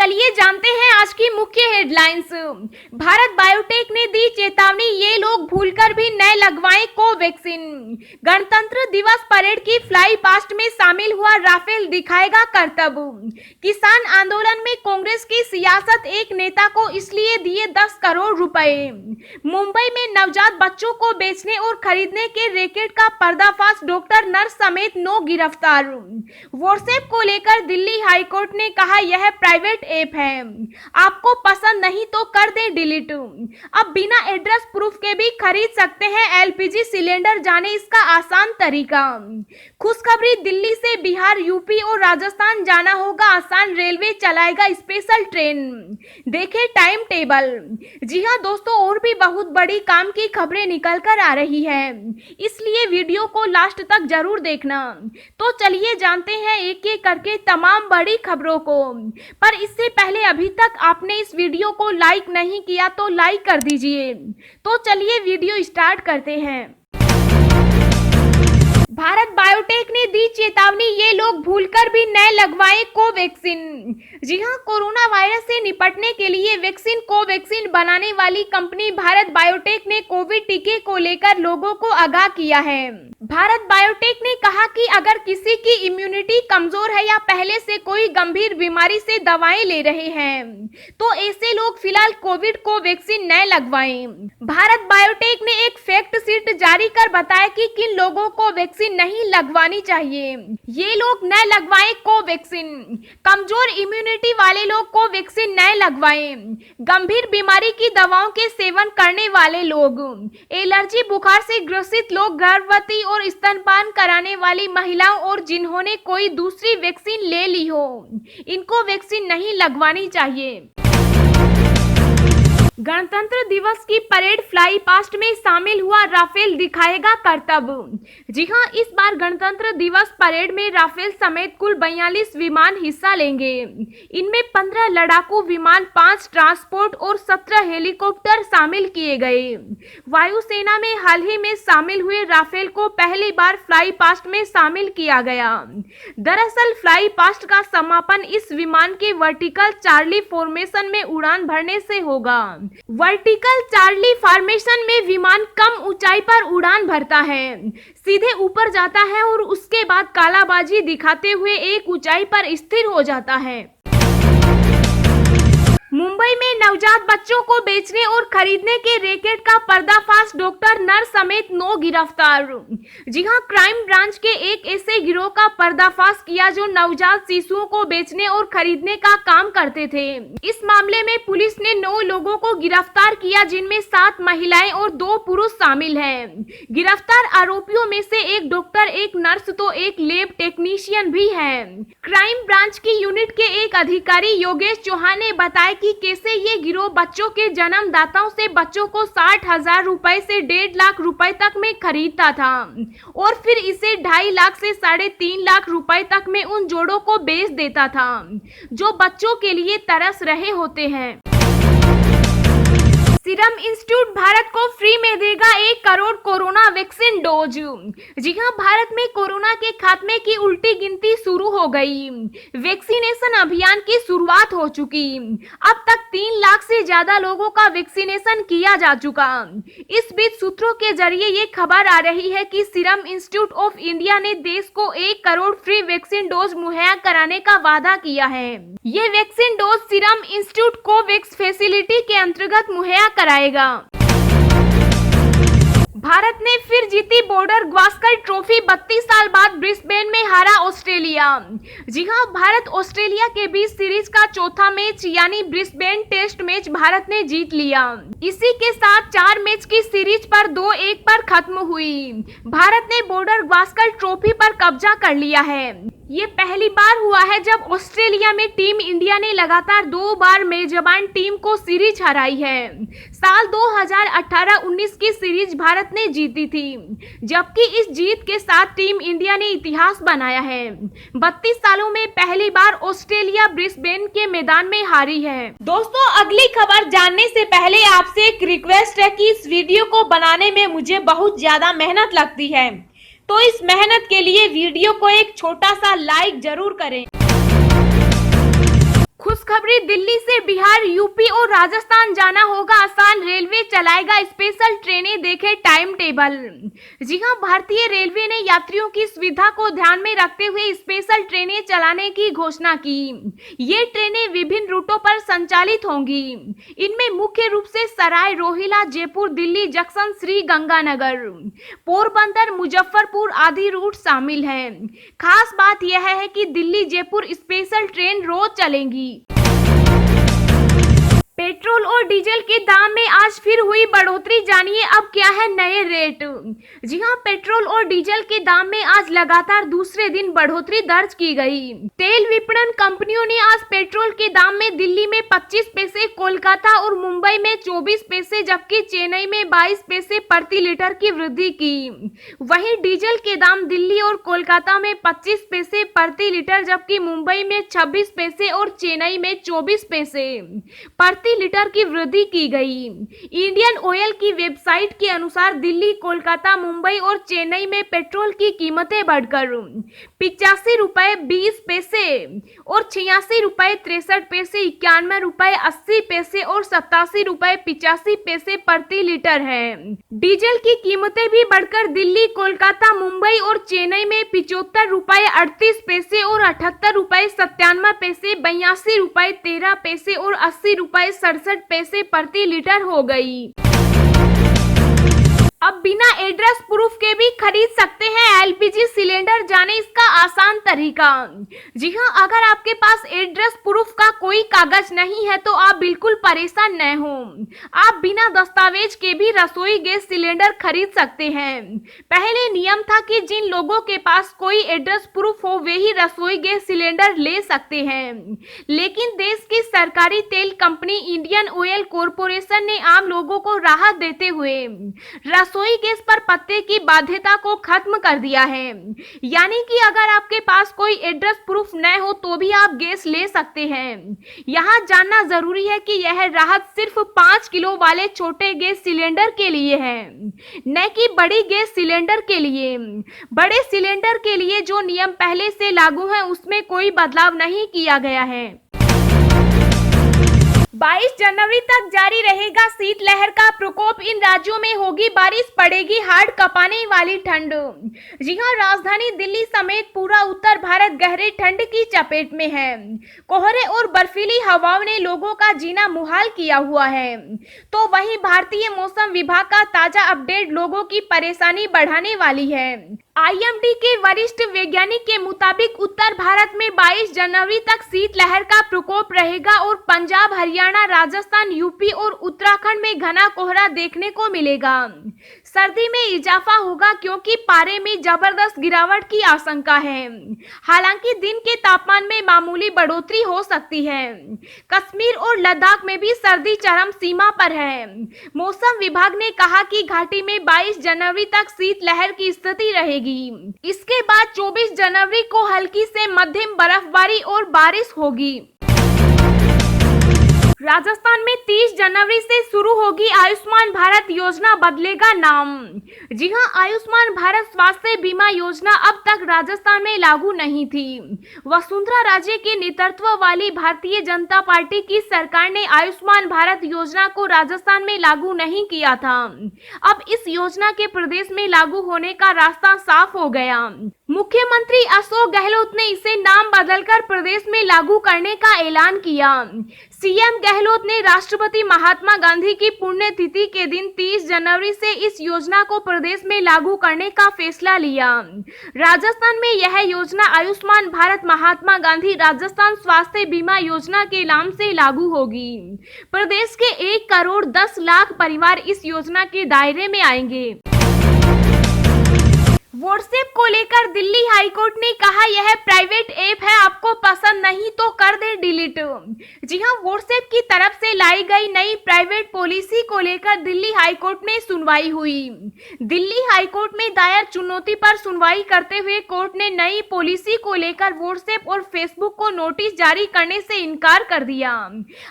चलिए जानते हैं आज की मुख्य हेडलाइंस। भारत बायोटेक ने दी चेतावनी, ये लोग भूलकर भी न लगवाएं कोवैक्सीन। गणतंत्र दिवस परेड की फ्लाई पास्ट में शामिल हुआ राफेल दिखाएगा करतब। किसान आंदोलन में कांग्रेस की सियासत, एक नेता को इसलिए दिए 10 करोड़ रुपए। मुंबई में नवजात बच्चों को बेचने और खरीदने के रैकेट का पर्दाफाश, डॉक्टर नर्स समेत 9 गिरफ्तार। व्हाट्सएप को लेकर दिल्ली हाईकोर्ट ने कहा यह प्राइवेट ऐप है, आपको पसंद नहीं तो कर दें डिलीट। अब बिना एड्रेस प्रूफ के भी खरीद सकते हैं एलपीजी सिलेंडर, जाने इसका आसान तरीका। खुशखबरी, दिल्ली से बिहार, यूपी और राजस्थान जाना होगा आसान, रेलवे चलाएगा स्पेशल ट्रेन। देखें टाइम टेबल। जी हां दोस्तों, और भी बहुत बड़ी काम की खबरें निकल कर आ रही है, इसलिए वीडियो को लास्ट तक जरूर देखना। तो चलिए जानते हैं एक एक करके तमाम बड़ी खबरों को। पर इससे पहले अभी तक आपने इस वीडियो को लाइक नहीं किया तो लाइक कर दीजिए। तो चलिए वीडियो स्टार्ट करते हैं। भारत बायोटेक ने दी चेतावनी, ये लोग भूलकर भी न लगवाएं कोवैक्सीन। जी हां, कोरोना वायरस से निपटने के लिए वैक्सीन कोवैक्सीन बनाने वाली कंपनी भारत बायोटेक ने कोविड टीके को लेकर लोगों को आगाह किया है। भारत बायोटेक ने कहा कि अगर किसी की इम्यूनिटी कमजोर है या पहले से कोई गंभीर बीमारी से दवाएं ले रहे हैं तो ऐसे लोग फिलहाल कोविड को वैक्सीन न लगवाएं। भारत बायोटेक ने एक फैक्ट शीट जारी कर बताया कि किन लोगों को वैक्सीन नहीं लगवानी चाहिए। ये लोग न लगवाएं कोवैक्सीन। कमजोर इम्यूनिटी वाले लोग को वैक्सीन न लगवाएं। गंभीर बीमारी की दवाओं के सेवन करने वाले लोग, एलर्जी बुखार से ग्रसित लोग, गर्भवती और स्तनपान कराने वाली महिलाओं और जिन्होंने कोई दूसरी वैक्सीन ले ली हो, इनको वैक्सीन नहीं लगवानी चाहिए। गणतंत्र दिवस की परेड फ्लाई पास्ट में शामिल हुआ राफेल दिखाएगा करतब। जी हां, इस बार गणतंत्र दिवस परेड में राफेल समेत कुल 42 विमान हिस्सा लेंगे। इनमें 15 लड़ाकू विमान, 5 ट्रांसपोर्ट और 17 हेलीकॉप्टर शामिल किए गए। वायुसेना में हाल ही में शामिल हुए राफेल को पहली बार फ्लाई पास्ट में शामिल किया गया। दरअसल फ्लाई पास्ट का समापन इस विमान के वर्टिकल चार्ली फॉर्मेशन में उड़ान भरने से होगा। वर्टिकल चार्ली फॉर्मेशन में विमान कम ऊंचाई पर उड़ान भरता है, सीधे ऊपर जाता है और उसके बाद कालाबाजी दिखाते हुए एक ऊंचाई पर स्थिर हो जाता है। मुंबई में नवजात बच्चों को बेचने और खरीदने के रैकेट का पर्दाफाश, डॉक्टर नर्स समेत 9 गिरफ्तार। जी हां, क्राइम ब्रांच के एक ऐसे गिरोह का पर्दाफाश किया जो नवजात शिशुओं को बेचने और खरीदने का काम करते थे। इस मामले में पुलिस ने 9 लोगों को गिरफ्तार किया, जिनमें 7 महिलाएं और 2 पुरुष शामिल हैं। गिरफ्तार आरोपियों में से एक डॉक्टर, एक नर्स तो एक लैब टेक्नीशियन भी है। क्राइम ब्रांच की यूनिट के एक अधिकारी योगेश चौहान ने बताया कि कैसे ये गिरोह बच्चों के जन्मदाताओं से बच्चों को 60,000 रुपए से 1.5 लाख रुपए तक में खरीदता था और फिर इसे 2.5 लाख से 3.5 लाख रुपए तक में उन जोड़ों को बेच देता था जो बच्चों के लिए तरस रहे होते हैं। सीरम इंस्टीट्यूट भारत को फ्री में देगा 1 करोड़ कोरोना वैक्सीन डोज। जी हां, भारत में कोरोना के खात्मे की उल्टी गिनती शुरू हो गई। वैक्सीनेशन अभियान की शुरुआत हो चुकी। अब तक 3 लाख से ज्यादा लोगों का वैक्सीनेशन किया जा चुका। इस बीच सूत्रों के जरिए ये खबर आ रही है कि सीरम इंस्टीट्यूट ऑफ इंडिया ने देश को 1 करोड़ फ्री वैक्सीन डोज मुहैया कराने का वादा किया है। ये vaccine dose serum institute Covax facility के अंतर्गत मुहैया कराएगा। भारत ने फिर जीती बॉर्डर गावस्कर ट्रॉफी, 32 साल बाद ब्रिस्बेन में हारा ऑस्ट्रेलिया। जी हां, भारत ऑस्ट्रेलिया के बीच सीरीज का चौथा मैच यानी ब्रिस्बेन टेस्ट मैच भारत ने जीत लिया। इसी के साथ 4 मैच की सीरीज पर 2-1 पर खत्म हुई। भारत ने बॉर्डर गावस्कर ट्रॉफी पर कब्जा कर लिया है। ये पहली बार हुआ है जब ऑस्ट्रेलिया में टीम इंडिया ने लगातार 2 बार मेजबान टीम को सीरीज हराई है। साल 2018-19 की सीरीज भारत ने जीती थी, जबकि इस जीत के साथ टीम इंडिया ने इतिहास बनाया है। 32 सालों में पहली बार ऑस्ट्रेलिया ब्रिस्बेन के मैदान में हारी है। दोस्तों, अगली खबर जानने से पहले आपसे एक रिक्वेस्ट है कि इस वीडियो को बनाने में मुझे बहुत ज्यादा मेहनत लगती है, तो इस मेहनत के लिए वीडियो को एक छोटा सा लाइक जरूर करें। खुशखबरी, दिल्ली से बिहार, यूपी और राजस्थान जाना होगा आसान, रेलवे चलाएगा स्पेशल ट्रेनें, देखें टाइम टेबल। जी हां, भारतीय रेलवे ने यात्रियों की सुविधा को ध्यान में रखते हुए स्पेशल ट्रेनें चलाने की घोषणा की। ये ट्रेनें विभिन्न रूटों पर संचालित होंगी। इनमें मुख्य रूप से सराय रोहिला, जयपुर, दिल्ली जंक्शन, श्री गंगानगर, पोरबंदर, मुजफ्फरपुर आदि रूट शामिल हैं। खास बात यह है कि दिल्ली जयपुर स्पेशल ट्रेन रोज चलेंगी। पेट्रोल और डीजल के दाम में आज फिर हुई बढ़ोतरी, जानिए अब क्या है नए रेट। जी हां, पेट्रोल और डीजल के दाम में आज लगातार दूसरे दिन बढ़ोतरी दर्ज की गई। तेल विपणन कंपनियों ने आज पेट्रोल के दाम में दिल्ली में 25 पैसे, कोलकाता और मुंबई में 24 पैसे जबकि चेन्नई में 22 पैसे प्रति लीटर की वृद्धि की। वहीं डीजल के दाम दिल्ली और कोलकाता में 25 पैसे प्रति लीटर जबकि मुंबई में 26 पैसे और चेन्नई में 24 पैसे प्रति लीटर की वृद्धि की गई। इंडियन ऑयल की वेबसाइट के अनुसार दिल्ली, कोलकाता, मुंबई और चेन्नई में पेट्रोल की कीमतें बढ़कर 85 रुपए 20 पैसे और 86 रुपए 63 पैसे, 91 रुपए 80 पैसे और 87 रुपए 85 पैसे प्रति लीटर है। डीजल की कीमतें भी बढ़कर दिल्ली, कोलकाता, मुंबई और चेन्नई में 75 रुपए 38 पैसे और 78 रुपए 97 पैसे, 82 रुपए 13 पैसे और 80 रुपए 67 पैसे प्रति लीटर हो गई। अब बिना एड्रेस प्रूफ के भी खरीद सकते हैं एलपीजी सिलेंडर, जाने इसका आसान तरीका। जी हां, अगर आपके पास एड्रेस प्रूफ का कोई कागज नहीं है तो आप बिल्कुल परेशान न हो। आप बिना दस्तावेज के भी रसोई गैस सिलेंडर खरीद सकते हैं। पहले नियम था कि जिन लोगों के पास कोई एड्रेस प्रूफ हो वे ही रसोई गैस सिलेंडर ले सकते हैं, लेकिन देश की सरकारी तेल कंपनी इंडियन ऑयल कॉरपोरेशन ने आम लोगों को राहत देते हुए रसोई गैस पर पत्ते की बाध्यता को खत्म कर दिया है। यानी कि अगर आपके पास कोई एड्रेस प्रूफ न हो तो भी आप गैस ले सकते हैं। यहाँ जानना जरूरी है कि यह राहत सिर्फ 5 किलो वाले छोटे गैस सिलेंडर के लिए है, न कि बड़ी गैस सिलेंडर के लिए। बड़े सिलेंडर के लिए जो नियम पहले से लागू है उसमें कोई बदलाव नहीं किया गया है। 22 जनवरी तक जारी रहेगा शीतलहर का प्रकोप, इन राज्यों में होगी बारिश, पड़ेगी हाड़ कपाने वाली ठंड। जी हां, राजधानी दिल्ली समेत पूरा उत्तर भारत गहरे ठंड की चपेट में है। कोहरे और बर्फीली हवाओं ने लोगों का जीना मुहाल किया हुआ है, तो वहीं भारतीय मौसम विभाग का ताजा अपडेट लोगों की परेशानी बढ़ाने वाली है। आईएमडी के वरिष्ठ वैज्ञानिक के मुताबिक उत्तर भारत में 22 जनवरी तक शीतलहर का प्रकोप रहेगा और पंजाब, हरियाणा, राजस्थान, यूपी और उत्तराखंड में घना कोहरा देखने को मिलेगा। सर्दी में इजाफा होगा क्योंकि पारे में जबरदस्त गिरावट की आशंका है। हालांकि दिन के तापमान में मामूली बढ़ोतरी हो सकती है। कश्मीर और लद्दाख में भी सर्दी चरम सीमा पर है। मौसम विभाग ने कहा कि घाटी में 22 जनवरी तक शीतलहर की स्थिति रहेगी। इसके बाद 24 जनवरी को हल्की से मध्यम बर्फबारी और बारिश होगी। राजस्थान में 30 जनवरी से शुरू होगी आयुष्मान भारत योजना, बदलेगा नाम। जी हां, आयुष्मान भारत स्वास्थ्य बीमा योजना अब तक राजस्थान में लागू नहीं थी। वसुंधरा राजे के नेतृत्व वाली भारतीय जनता पार्टी की सरकार ने आयुष्मान भारत योजना को राजस्थान में लागू नहीं किया था। अब इस योजना के प्रदेश में लागू होने का रास्ता साफ हो गया। मुख्यमंत्री अशोक गहलोत ने इसे नाम बदलकर प्रदेश में लागू करने का ऐलान किया। सीएम गहलोत ने राष्ट्रपति महात्मा गांधी की पुण्यतिथि के दिन 30 जनवरी से इस योजना को प्रदेश में लागू करने का फैसला लिया। राजस्थान में यह योजना आयुष्मान भारत महात्मा गांधी राजस्थान स्वास्थ्य बीमा योजना के नाम से लागू होगी। प्रदेश के 1 करोड़ 10 लाख परिवार इस योजना के दायरे में आएंगे। व्हाट्सएप को लेकर दिल्ली हाईकोर्ट ने कहा यह प्राइवेट ऐप है, आपको पसंद नहीं तो कर दे डिलीट। जी हां, व्हाट्सएप की तरफ से लाई गई नई प्राइवेट पॉलिसी को लेकर दिल्ली हाईकोर्ट में सुनवाई हुई। दिल्ली हाईकोर्ट में दायर चुनौती पर सुनवाई करते हुए कोर्ट ने नई पॉलिसी को लेकर व्हाट्सएप और फेसबुक को नोटिस जारी करने से इनकार कर दिया।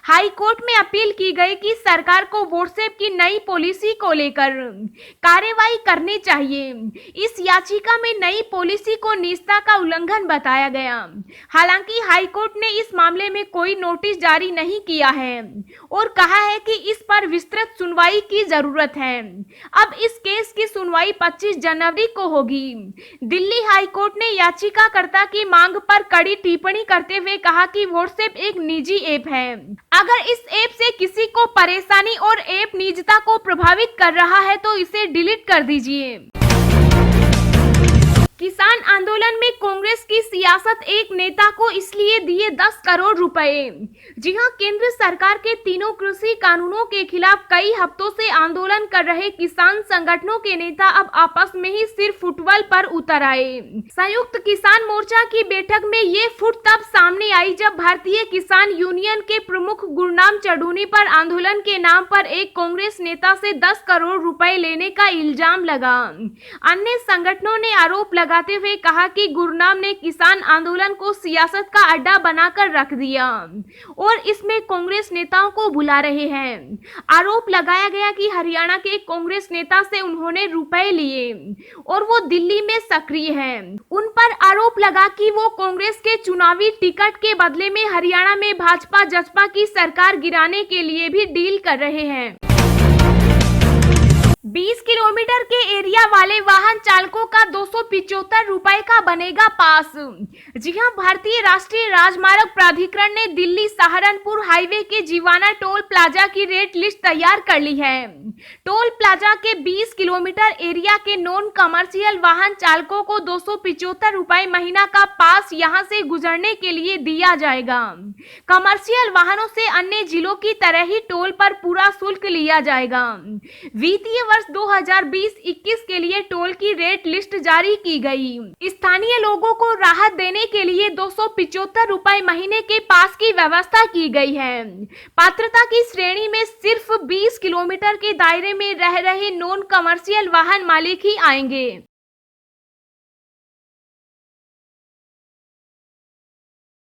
हाईकोर्ट में अपील की गई कि सरकार को व्हाट्सएप की नई पॉलिसी को लेकर कार्रवाई करनी चाहिए। इस याचिका में नई पॉलिसी को निजता का उल्लंघन बताया गया। हालांकि हाईकोर्ट ने इस मामले में कोई नोटिस जारी नहीं किया है और कहा है कि इस पर विस्तृत सुनवाई की जरूरत है। अब इस केस की सुनवाई 25 जनवरी को होगी। दिल्ली हाईकोर्ट ने याचिकाकर्ता की मांग पर कड़ी टिप्पणी करते हुए कहा कि व्हाट्सएप एक निजी ऐप है। अगर इस ऐप से किसी को परेशानी और ऐप निजता को प्रभावित कर रहा है तो इसे डिलीट कर दीजिए। किसान आंदोलन में कांग्रेस की सियासत, एक नेता को इसलिए दिए 10 करोड़ रुपए। जी हां, केंद्र सरकार के तीनों कृषि कानूनों के खिलाफ कई हफ्तों से आंदोलन कर रहे किसान संगठनों के नेता अब आपस में ही सिर्फ फुटबॉल पर उतर आए। संयुक्त किसान मोर्चा की बैठक में ये फुट तब सामने आई जब भारतीय किसान यूनियन के प्रमुख गुरनाम चढ़ूनी पर आंदोलन के नाम पर एक कांग्रेस नेता से 10 करोड़ रुपए लेने का इल्जाम लगा। अन्य संगठनों ने आरोप लगाते हुए कहा कि गुरनाम ने किसान आंदोलन को सियासत का अड्डा बनाकर रख दिया और इसमें कांग्रेस नेताओं को बुला रहे हैं। आरोप लगाया गया कि हरियाणा के कांग्रेस नेता से उन्होंने रुपए लिए और वो दिल्ली में सक्रिय हैं। उन पर आरोप लगा कि वो कांग्रेस के चुनावी टिकट के बदले में हरियाणा में भाजपा जसपा की सरकार गिराने के लिए भी डील कर रहे हैं। 20 किलोमीटर के एरिया वाले वाहन चालकों का 275 रुपए का बनेगा पास। जी हां, भारतीय राष्ट्रीय राजमार्ग प्राधिकरण ने दिल्ली सहारनपुर हाईवे के जीवाना टोल प्लाजा की रेट लिस्ट तैयार कर ली है। टोल प्लाजा के 20 किलोमीटर एरिया के नॉन कमर्शियल वाहन चालकों को 275 रुपए महीना का पास यहां से गुजरने के लिए दिया जाएगा। कमर्शियल वाहनों से अन्य जिलों की तरह ही टोल पर पूरा शुल्क लिया जाएगा। वित्तीय वर्ष 2020-21 के लिए टोल की रेट लिस्ट जारी की गई। स्थानीय लोगों को राहत देने के लिए 275 रुपए महीने के पास की व्यवस्था की गई है। पात्रता की श्रेणी में सिर्फ 20 किलोमीटर के दायरे में रह रहे नॉन कमर्शियल वाहन मालिक ही आएंगे।